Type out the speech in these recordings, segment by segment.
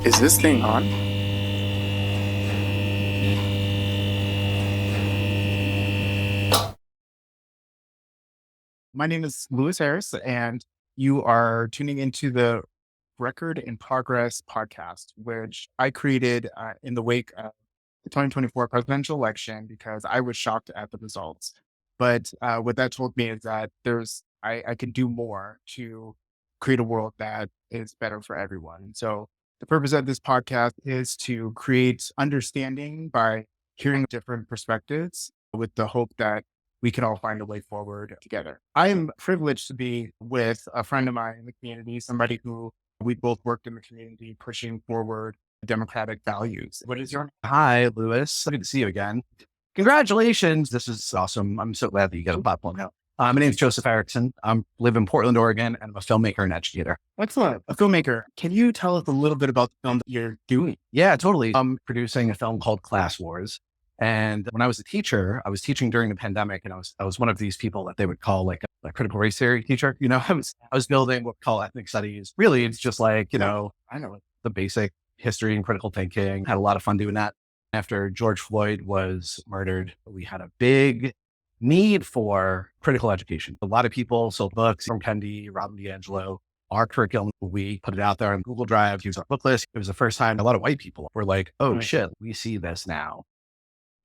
Is this thing on? My name is Louis Harris, and you are tuning into the Record in Progress podcast, which I created in the wake of the 2024 presidential election because I was shocked at the results. But what that told me is that I can do more to create a world that is better for everyone. So the purpose of this podcast is to create understanding by hearing different perspectives with the hope that we can all find a way forward together. I am privileged to be with a friend of mine in the community, somebody who we both worked in the community pushing forward democratic values. What is your Hi, Louis. Good to see you again. Congratulations. This is awesome. I'm so glad that you got a platform now. My name is Joseph Erickson. I live in Portland, Oregon, and I'm a filmmaker and educator. excellent? A filmmaker. Can you tell us a little bit about the film that you're doing? Yeah, totally. I'm producing a film called Class Wars. And when I was a teacher, I was teaching during the pandemic, and I was one of these people that they would call like a critical race theory teacher. I was building what we call ethnic studies. Really, it's just like, I know. the basic history and critical thinking. Had a lot of fun doing that. After George Floyd was murdered, we had a big need for critical education. A lot of people sold books from Kendi, Robin DiAngelo. Our curriculum, we put it out there on Google Drive, use our book list. It was the first time a lot of white people were like, oh shit, we see this now.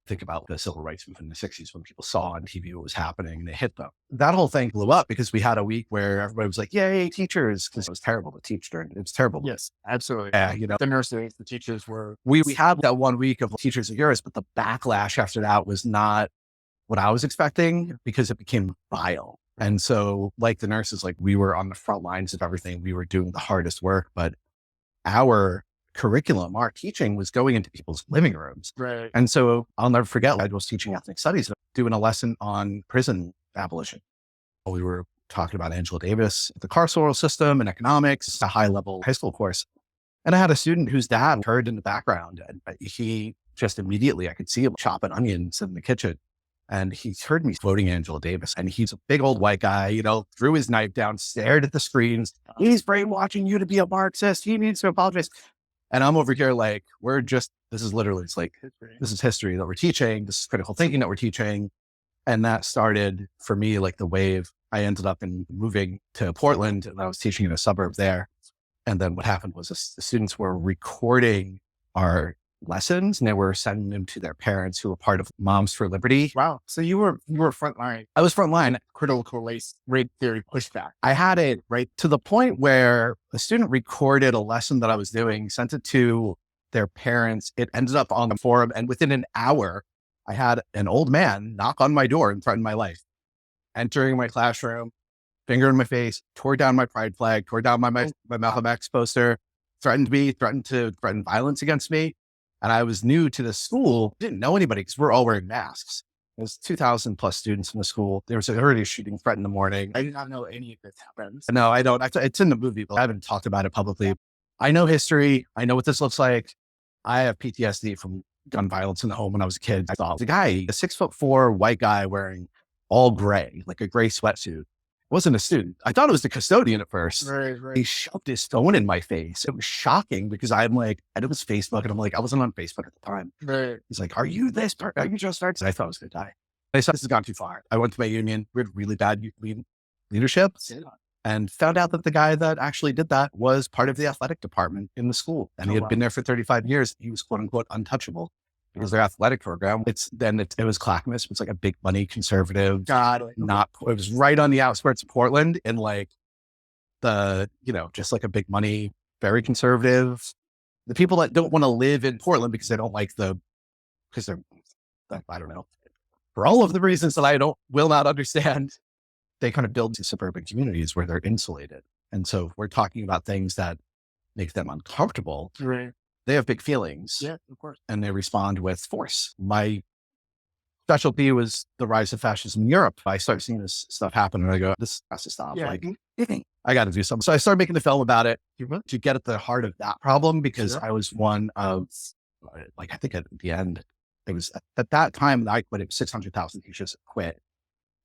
Think about the civil rights movement in the 60s when people saw on TV what was happening and it hit them. That whole thing blew up because we had a week where everybody was like, yay, teachers, because it was terrible to teach during it. It was terrible. Yes, absolutely. Yeah, The nurses, the teachers were. we had that 1 week of teachers of yours, but the backlash after that was not what I was expecting because it became vile. And so like the nurses, like we were on the front lines of everything. We were doing the hardest work, but our curriculum, our teaching was going into people's living rooms. Right. And so I'll never forget, I was teaching ethnic studies, doing a lesson on prison abolition. We were talking about Angela Davis, the carceral system and economics, a high level high school course. And I had a student whose dad heard in the background, and he just immediately, I could see him chopping onions in the kitchen. And he heard me quoting Angela Davis, and he's a big old white guy, threw his knife down, stared at the screens. He's brainwashing you to be a Marxist. He needs to apologize. And I'm over here like, this is literally, it's like, this is history that we're teaching. This is critical thinking that we're teaching. And that started for me, like the wave. I ended up moving to Portland, and I was teaching in a suburb there. And then what happened was the students were recording our lessons and they were sending them to their parents who were part of Moms for Liberty. Wow. So you were frontline I was frontline. critical race theory pushback. I had it right to the point where a student recorded a lesson that I was doing, sent it to their parents. It ended up on the forum. And within an hour, I had an old man knock on my door and threaten my life. Entering my classroom, finger in my face, tore down my pride flag, tore down my Malcolm X poster, threatened violence against me. And I was new to the school, didn't know anybody because we're all wearing masks. There's 2,000 plus students in the school. There was already a shooting threat in the morning. I did not know any of this happens. No, I don't. It's in the movie, but I haven't talked about it publicly. I know history. I know what this looks like. I have PTSD from gun violence in the home when I was a kid. I thought the guy, a 6'4" white guy wearing all gray, like a gray sweatsuit, wasn't a student. I thought it was the custodian at first. Right. He shoved his phone in my face. It was shocking because I'm like, and it was Facebook, and I'm like, I wasn't on Facebook at the time. Right. He's like, are you this part? Are you just started? I thought I was going to die. I said, this has gone too far. I went to my union. We had really bad leadership and found out that the guy that actually did that was part of the athletic department in the school. And he had been there for 35 years. He was quote unquote untouchable because their athletic program. It was Clackamas. It's like a big money conservative. It was right on the outskirts of Portland in like just like a big money, very conservative. The people that don't want to live in Portland because they don't like because they're, I don't know, for all of the reasons that I will not understand, they kind of build these suburban communities where they're insulated. And so if we're talking about things that make them uncomfortable. Right. They have big feelings. Yeah, of course. And they respond with force. My specialty was the rise of fascism in Europe. I start seeing this stuff happen and I go, this has to stop. Yeah. I got to do something. So I started making the film about it to get at the heart of that problem because I was one of, I think at the end, it was at that time I quit, it was 600,000 teachers quit.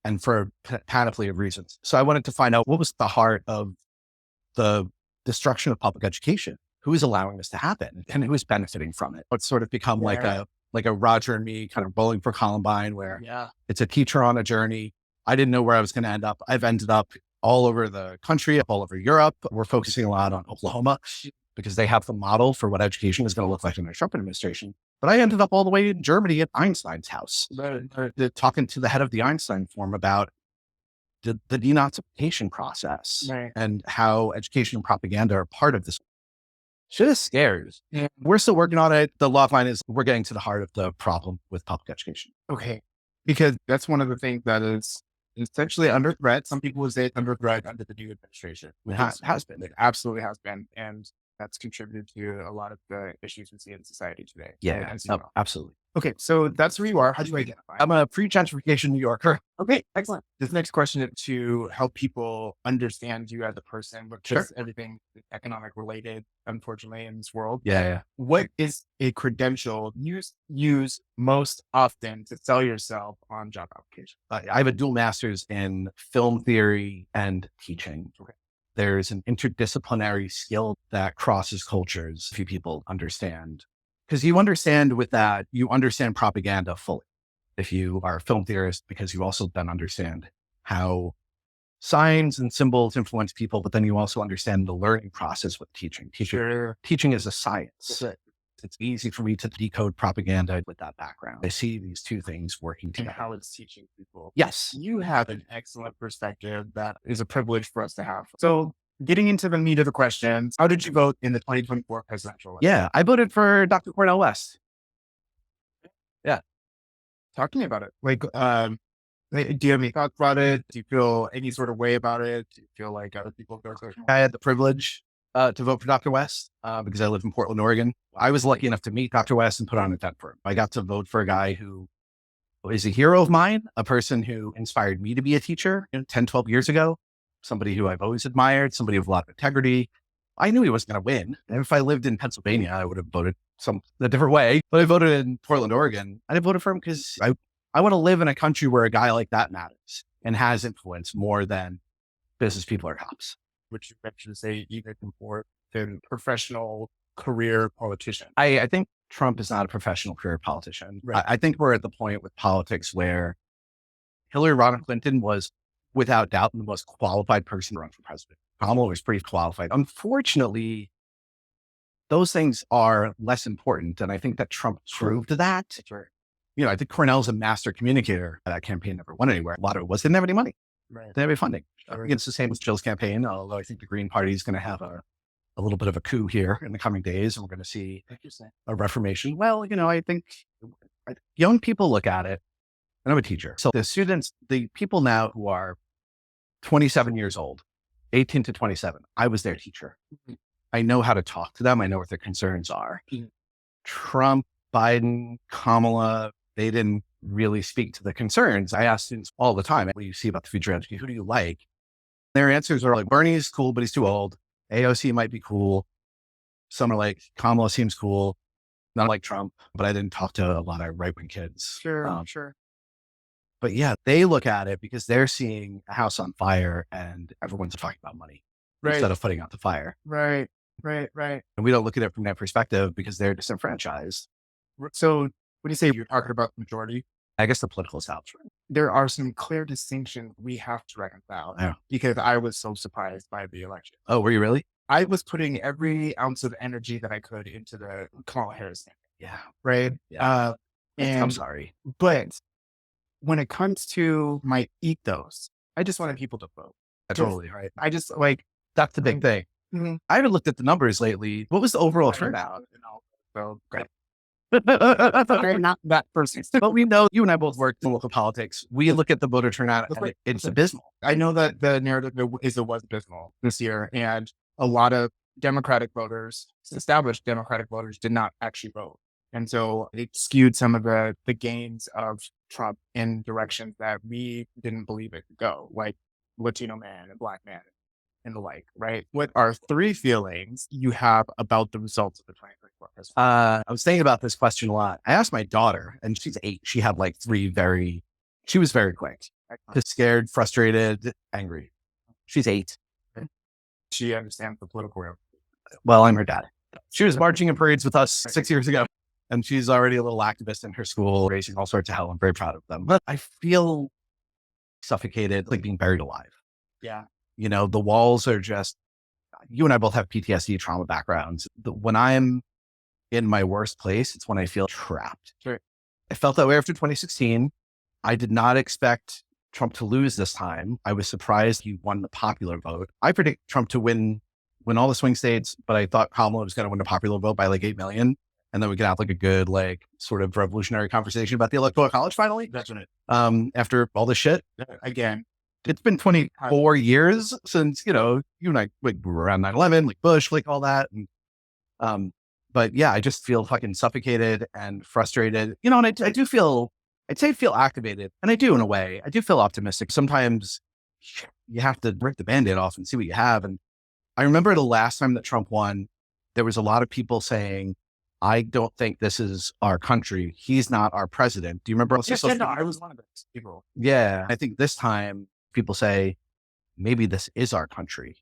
And for a panoply of reasons. So I wanted to find out what was the heart of the destruction of public education. who's allowing this to happen and who's benefiting from it. It's sort of become like a Roger and me kind of bowling for Columbine, where it's a teacher on a journey. I didn't know where I was going to end up. I've ended up all over the country, all over Europe. We're focusing a lot on Oklahoma because they have the model for what education is going to look like in the Trump administration. But I ended up all the way in Germany at Einstein's house, talking to the head of the Einstein Forum about the denazification process and how education and propaganda are part of this. Shit is scary. Yeah. We're still working on it. The log line is we're getting to the heart of the problem with public education. Okay. Because that's one of the things that is essentially under threat. Some people would say it's under threat under the new administration. It has been. It absolutely has been. And that's contributed to a lot of the issues we see in society today. Yeah, absolutely. Okay, so that's who you are. How do you identify? I'm a pre-gentrification New Yorker. Okay, excellent. This next question is to help people understand you as a person, because everything is economic related, unfortunately, in this world. Yeah. What is a credential you use most often to sell yourself on job applications? I have a dual master's in film theory and teaching. Okay. There's an interdisciplinary skill that crosses cultures. Few people understand, because you understand with that, you understand propaganda fully. If you are a film theorist, because you also then understand how signs and symbols influence people, but then you also understand the learning process with teaching. Teaching is a science. It's easy for me to decode propaganda with that background. I see these two things working together. And how it's teaching people. Yes. You have an excellent perspective that is a privilege for us to have. So getting into the meat of the questions, how did you vote in the 2024 presidential election? Yeah, I voted for Dr. Cornel West. Yeah. Talk to me about it. Like, do you have any thoughts about it? Do you feel any sort of way about it? Do you feel like other people feel so? I had the privilege to vote for Dr. West because I live in Portland, Oregon. I was lucky enough to meet Dr. West and put on a tent for him. I got to vote for a guy who is a hero of mine, a person who inspired me to be a teacher 10, 12 years ago, somebody who I've always admired, somebody with a lot of integrity. I knew he wasn't going to win. And if I lived in Pennsylvania, I would have voted a different way. But I voted in Portland, Oregon. I voted for him because I want to live in a country where a guy like that matters and has influence more than business people or cops. Which you mentioned, say, even more than professional career politician. I think Trump is not a professional career politician. Right. I think we're at the point with politics where Hillary Rodham Clinton was, without doubt, the most qualified person to run for president. Kamala was pretty qualified. Unfortunately, those things are less important. And I think that Trump proved that. Sure. I think Cornell's a master communicator. That campaign never went anywhere. A lot of it was, they didn't have any money. Right. They didn't have any funding. Sure. It's the same with Jill's campaign, although I think the Green Party is going to have a little bit of a coup here in the coming days, and we're going to see a reformation. Well, I think young people look at it, and I'm a teacher. So the students, the people now who are 27 years old, 18 to 27, I was their teacher. Mm-hmm. I know how to talk to them. I know what their concerns are. Mm-hmm. Trump, Biden, Kamala, they didn't really speak to the concerns. I ask students all the time, what do you see about the future of education? Who do you like? Their answers are like, Bernie's cool, but he's too old. AOC might be cool. Some are like, Kamala seems cool. Not like Trump, but I didn't talk to a lot of right-wing kids. Sure. But yeah, they look at it because they're seeing a house on fire and everyone's talking about money instead of putting out the fire. Right. And we don't look at it from that perspective because they're disenfranchised. So when you say you're talking about the majority, I guess the political establishment, there are some clear distinctions we have to reconcile because I was so surprised by the election. Oh, were you really? I was putting every ounce of energy that I could into the Kamala Harris campaign. Yeah. Right. Yeah. And I'm sorry. But when it comes to my ethos, I just wanted people to vote. Totally. Right. I just that's the big thing. Mm-hmm. I haven't looked at the numbers lately. What was the overall turnout? So great. Not that person. But we know you and I both worked in local politics. We look at the voter turnout and it's abysmal. I know that the narrative was abysmal this year, and a lot of Democratic voters, established Democratic voters, did not actually vote. And so it skewed some of the gains of Trump in directions that we didn't believe it could go, like Latino man and Black man and the like, right? What are three feelings you have about the results of the 2024 presidential? I was thinking about this question a lot. I asked my daughter, and she's 8. She had like she was very quick. Scared, frustrated, angry. She's 8. She understands the political realm. Well, I'm her dad. She was marching in parades with us 6 years ago. And she's already a little activist in her school, raising all sorts of hell. I'm very proud of them. But I feel suffocated, like being buried alive. Yeah. The walls are just, you and I both have PTSD trauma backgrounds. When I'm in my worst place, it's when I feel trapped. Sure. I felt that way after 2016. I did not expect Trump to lose this time. I was surprised he won the popular vote. I predict Trump to win all the swing states, but I thought Kamala was going to win the popular vote by like 8 million. And then we could have like a good, like sort of revolutionary conversation about the electoral college finally. That's it. After all this shit. Again, it's been 24 years since, you and I like, were around 9/11, like Bush, like all that. And, but yeah, I just feel fucking suffocated and frustrated, and I do feel, I'd say feel activated. And I do in a way. I do feel optimistic. Sometimes you have to rip the Band-Aid off and see what you have. And I remember the last time that Trump won, there was a lot of people saying, I don't think this is our country. He's not our president. Do you remember? I was one of those people. Yeah. I think this time people say, maybe this is our country.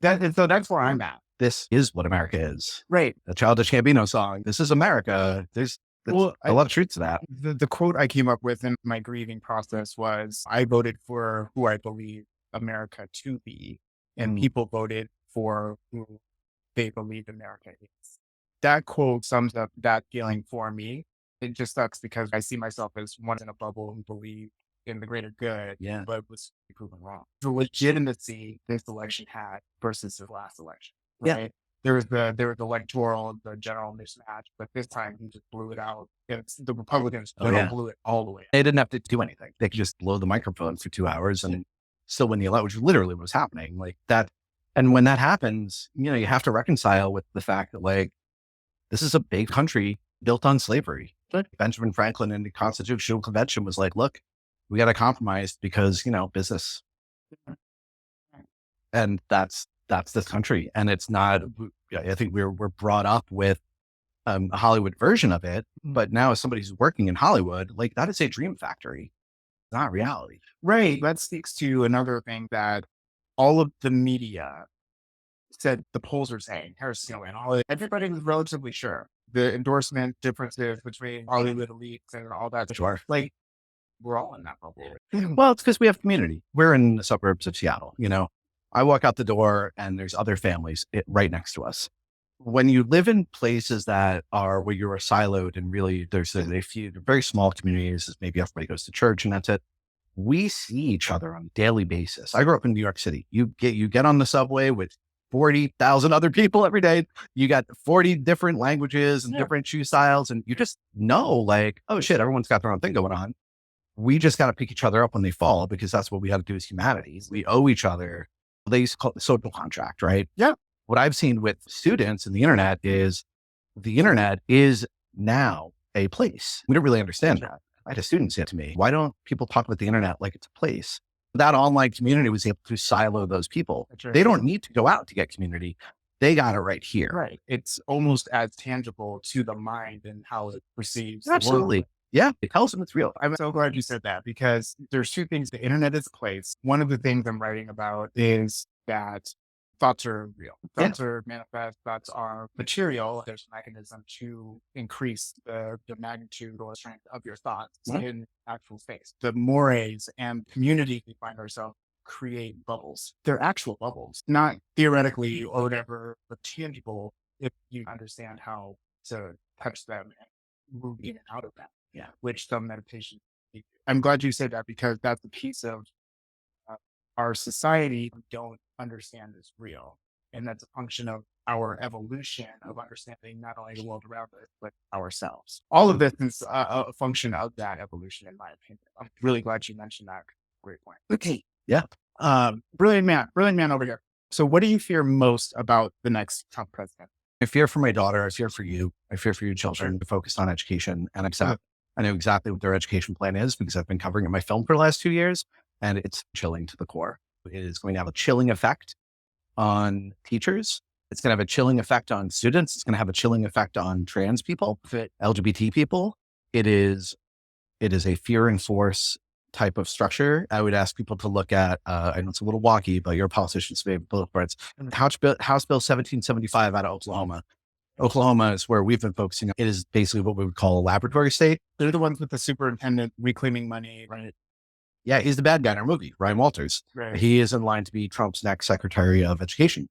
So that's where I'm at. This is what America is. Right. The Childish Gambino song. This is America. There's a lot of truth to that. The quote I came up with in my grieving process was, I voted for who I believe America to be, and people voted for who they believe America is. That quote sums up that feeling for me. It just sucks because I see myself as one in a bubble who believed in the greater good, but was proven wrong. The legitimacy this election had versus the last election, right? Yeah. There was the electoral, the general mismatch, but this time he just blew it out. The Republicans blew it all the way out. They didn't have to do anything. They could just blow the microphone for 2 hours and still win the election, which literally was happening like that. And when that happens, you have to reconcile with the fact that like, this is a big country built on slavery. Benjamin Franklin in the Constitutional Convention was like, look, we got to compromise because, business. And that's this country. And it's not, I think we're brought up with a Hollywood version of it, but now as somebody who's working in Hollywood, like that is a dream factory, not reality. Right. That speaks to another thing that all of the media said the polls are saying Harrison will win. Everybody was relatively sure. The endorsement differences between Hollywood elites and all that. Sure. Like, we're all in that bubble. Well, it's because we have community. We're in the suburbs of Seattle. I walk out the door and there's other families right next to us. When you live in places that are where you're siloed and really there's a few very small communities, maybe everybody goes to church and that's it. We see each other on a daily basis. I grew up in New York City. You get on the subway with 40,000 other people every day. You got 40 different languages and different shoe styles. And you just know like, oh shit, everyone's got their own thing going on. We just got to pick each other up when they fall because that's what we got to do as humanity. We owe each other. They used to call it the social contract, right? Yeah. What I've seen with students and the internet is now a place. We don't really understand that. I had a student say to me, why don't people talk about the internet like it's a place? That online community was able to silo those people. Right. They don't need to go out to get community. They got it right here. Right. It's almost as tangible to the mind and how it perceives. Absolutely. Yeah. It tells them it's real. I'm so glad you said that because there's two things. The internet is a place. One of the things I'm writing about is that thoughts are real. Thoughts are manifest. Thoughts are material. There's a mechanism to increase the magnitude or strength of your thoughts in actual space. The mores and community we find ourselves create bubbles. They're actual bubbles, not theoretically or whatever, but tangible if you understand how to touch them and move in and out of that. Yeah, which some meditation. I'm glad you said that because that's a piece of our society we don't understand is real. And that's a function of our evolution of understanding not only the world around us, but ourselves. All of this is a function of that evolution, in my opinion. I'm really glad you mentioned that. Great point. Okay. Yeah. Brilliant man over here. So what do you fear most about the next Trump president? I fear for my daughter. I fear for you. I fear for your children to focus on education and accept. I know exactly what their education plan is because I've been covering it in my film for the last 2 years and it's chilling to the core. It is going to have a chilling effect on teachers. It's going to have a chilling effect on students. It's going to have a chilling effect on trans people, LGBT people. It is a fear and force type of structure. I would ask people to look at, I know it's a little wonky, but you're a politician's favorite bullet points. House Bill 1775 out of Oklahoma. Oklahoma is where we've been focusing on. It is basically what we would call a laboratory state. They're the ones with the superintendent reclaiming money, right? Yeah, he's the bad guy in our movie, Ryan Walters. Right. He is in line to be Trump's next Secretary of Education.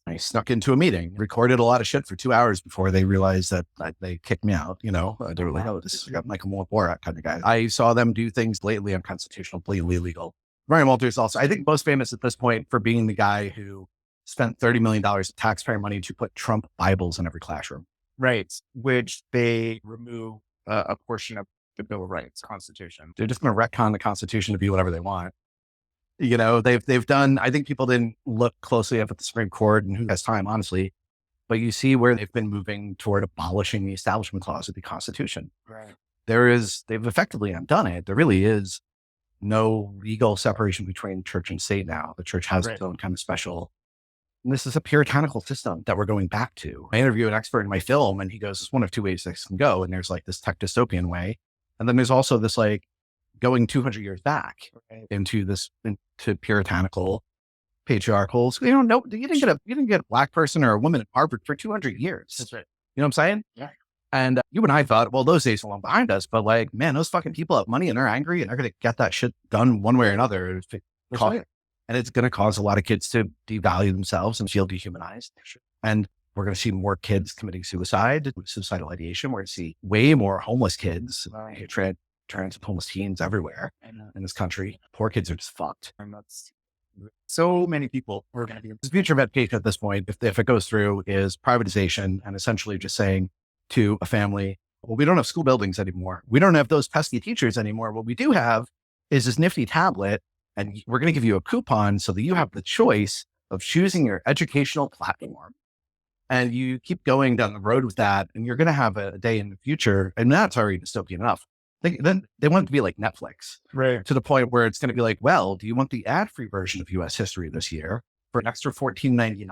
I snuck into a meeting, recorded a lot of shit for 2 hours before they realized that they kicked me out. I don't really know. This is Michael Moore kind of guy. I saw them do things blatantly unconstitutional, blatantly illegal. Ryan Walters also, I think, most famous at this point for being the guy who spent $30 million of taxpayer money to put Trump Bibles in every classroom. Right. Which they remove a portion of the Bill of Rights, Constitution. They're just going to retcon the Constitution to be whatever they want. They've done, I think people didn't look closely up at the Supreme Court and who has time, honestly, but you see where they've been moving toward abolishing the Establishment Clause of the Constitution. Right. They've effectively undone it. There really is no legal separation between church and state now. The church has its own kind of special, and this is a puritanical system that we're going back to. I interview an expert in my film and he goes, it's one of two ways this can go. And there's like this tech dystopian way. And then there's also this like going 200 years back into puritanical, patriarchal. No, you didn't get a black person or a woman at Harvard for 200 years. That's right. You know what I'm saying? Yeah. And you and I thought, well, those days are long behind us, but like, man, those fucking people have money and they're angry and they're going to get that shit done one way or another. And it's going to cause a lot of kids to devalue themselves and feel dehumanized. Sure. And we're going to see more kids committing suicide, suicidal ideation. We're going to see way more homeless kids, trans homeless teens everywhere in this country. Poor kids are just fucked. And that's so many people are going to be. The future of education at this point, if it goes through, is privatization and essentially just saying to a family, well, we don't have school buildings anymore. We don't have those pesky teachers anymore. What we do have is this nifty tablet, and we're going to give you a coupon so that you have the choice of choosing your educational platform. And you keep going down the road with that, and you're going to have a day in the future, and that's already dystopian enough. Then they want it to be like Netflix, right? To the point where it's going to be like, well, do you want the ad-free version of U.S. history this year for an extra $14.99?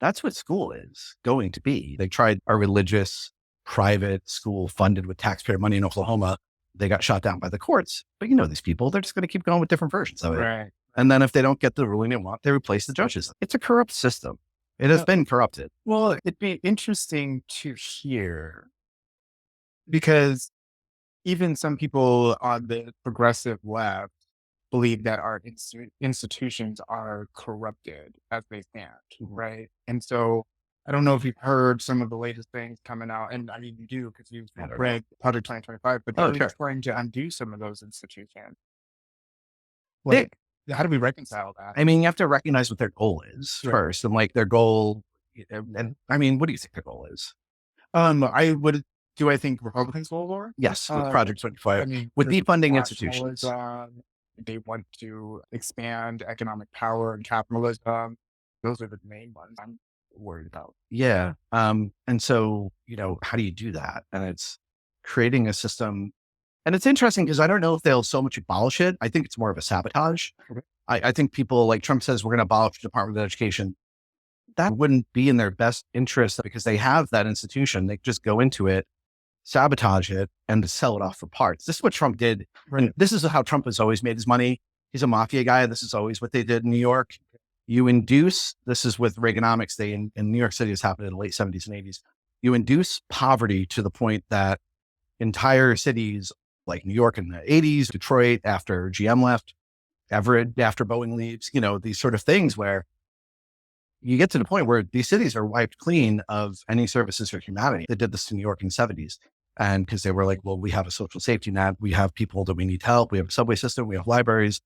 That's what school is going to be. They tried a religious private school funded with taxpayer money in Oklahoma. They got shot down by the courts, but these people, they're just going to keep going with different versions of it. Right. And then if they don't get the ruling they want, they replace the judges. It's a corrupt system. It has been corrupted. Well, it'd be interesting to hear, because even some people on the progressive left believe that our institutions are corrupted as they stand, right? And so I don't know if you've heard some of the latest things coming out, and I mean, you do because you've read Project 2025, but they're trying to undo some of those institutions. How do we reconcile that? I mean, you have to recognize what their goal is first, and like their goal. And I mean, what do you think their goal is? Do I think Republicans will war? Yes, with Project 25, with defunding institutions. They want to expand economic power and capitalism. Those are the main ones I'm worried about. Yeah. And so, how do you do that? And it's creating a system. And it's interesting because I don't know if they'll so much abolish it. I think it's more of a sabotage. Okay. I think people like Trump says, we're going to abolish the Department of Education. That wouldn't be in their best interest because they have that institution. They just go into it, sabotage it, and sell it off for parts. This is what Trump did. And this is how Trump has always made his money. He's a mafia guy. This is always what they did in New York. You induce, this is with Reaganomics, in New York City, has happened in the late 70s and 80s. You induce poverty to the point that entire cities like New York in the 80s, Detroit after GM left, Everett after Boeing leaves, these sort of things where you get to the point where these cities are wiped clean of any services for humanity. They did this to New York in the 70s. And because they were like, well, we have a social safety net. We have people that we need help. We have a subway system. We have libraries.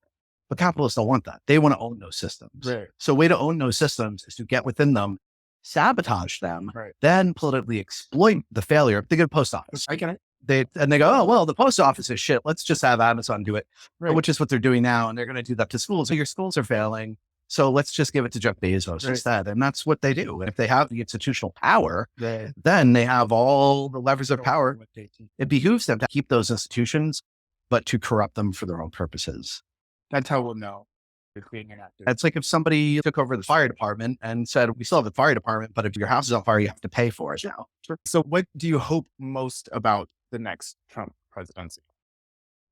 But capitalists don't want that. They want to own those systems. Right. So a way to own those systems is to get within them, sabotage them, then politically exploit the failure. Think of the post office. I get it. They go, oh, well, the post office is shit. Let's just have Amazon do it, which is what they're doing now. And they're going to do that to schools. So your schools are failing. So let's just give it to Jeff Bezos instead. And that's what they do. And if they have the institutional power, then they have all the levers of power. It behooves them to keep those institutions, but to corrupt them for their own purposes. That's how we'll know. It's like if somebody took over the fire department and said, we still have the fire department, but if your house is on fire, you have to pay for it now. So what do you hope most about the next Trump presidency?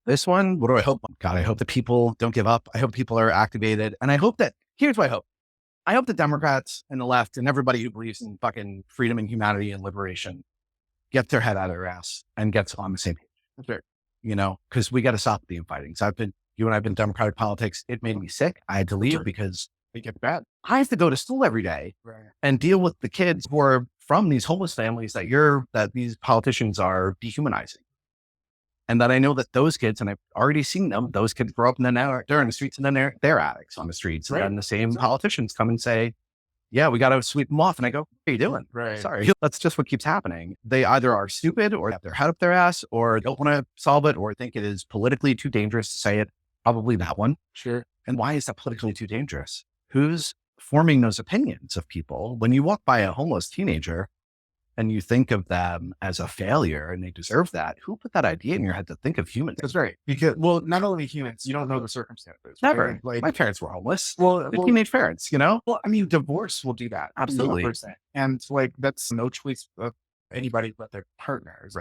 This one, what do I hope? God, I hope that people don't give up. I hope people are activated. And I hope that, here's what I hope. I hope the Democrats and the left and everybody who believes in fucking freedom and humanity and liberation get their head out of their ass and gets on the same page. That's right. Because we got to stop the infighting. So you and I've been in Democratic politics. It made me sick. I had to leave because They get bad. I have to go to school every day Right. and deal with the kids who are from these homeless families that these politicians are dehumanizing. And that I know that those kids, and I've already seen them, those kids grow up and then now they're in the streets and then they're addicts on the streets. Right. And then the same politicians come and say, yeah, we got to sweep them off. And I go, what are you doing? Right. Sorry. That's just what keeps happening. They either are stupid or have their head up their ass or don't want to solve it or think it is politically too dangerous to say it. Probably that one. Sure. And why is that politically too dangerous? Who's forming those opinions of people? When you walk by a homeless teenager and you think of them as a failure and they deserve that, who put that idea in your head to think of humans? That's right. Because, well, not only humans, you don't know the circumstances. Never. Right? Like, my parents were homeless. well, They're teenage parents, well, I mean, divorce will do that. Absolutely. 100%. And like, that's no choice of anybody but their partners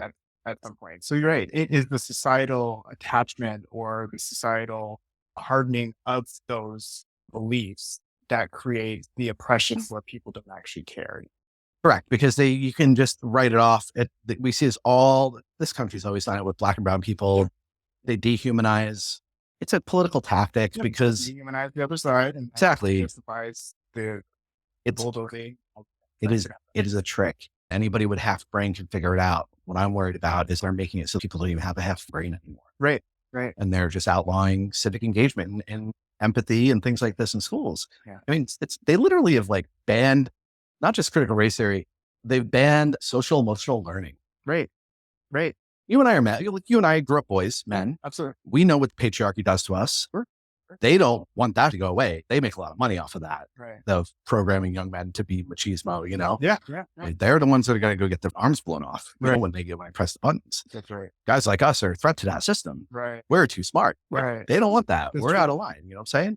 at some point. So you're right. It is the societal attachment or the societal hardening of those beliefs that create the oppression where people don't actually care. Correct. Because you can just write it off. We see this country's always done it with Black and brown people. They dehumanize. It's a political tactic because dehumanize the other side and exactly justifies the bulldozing. It is a trick. Anybody with half brain can figure it out. What I'm worried about is they're making it so people don't even have a half brain anymore. Right. Right. And they're just outlawing civic engagement and empathy and things like this in schools. Yeah. I mean, they literally have like banned not just critical race theory, they've banned social emotional learning. Right. Right. You and I are men. You and I grew up boys, men. Absolutely. We know what patriarchy does to us. Sure. They don't want that to go away. They make a lot of money off of that. Right. Of programming young men to be machismo, Yeah. They're the ones that are going to go get their arms blown off when I press the buttons. That's right. Guys like us are a threat to that system. Right. We're too smart. Right. They don't want that. That's We're true. out of line. You know what I'm saying?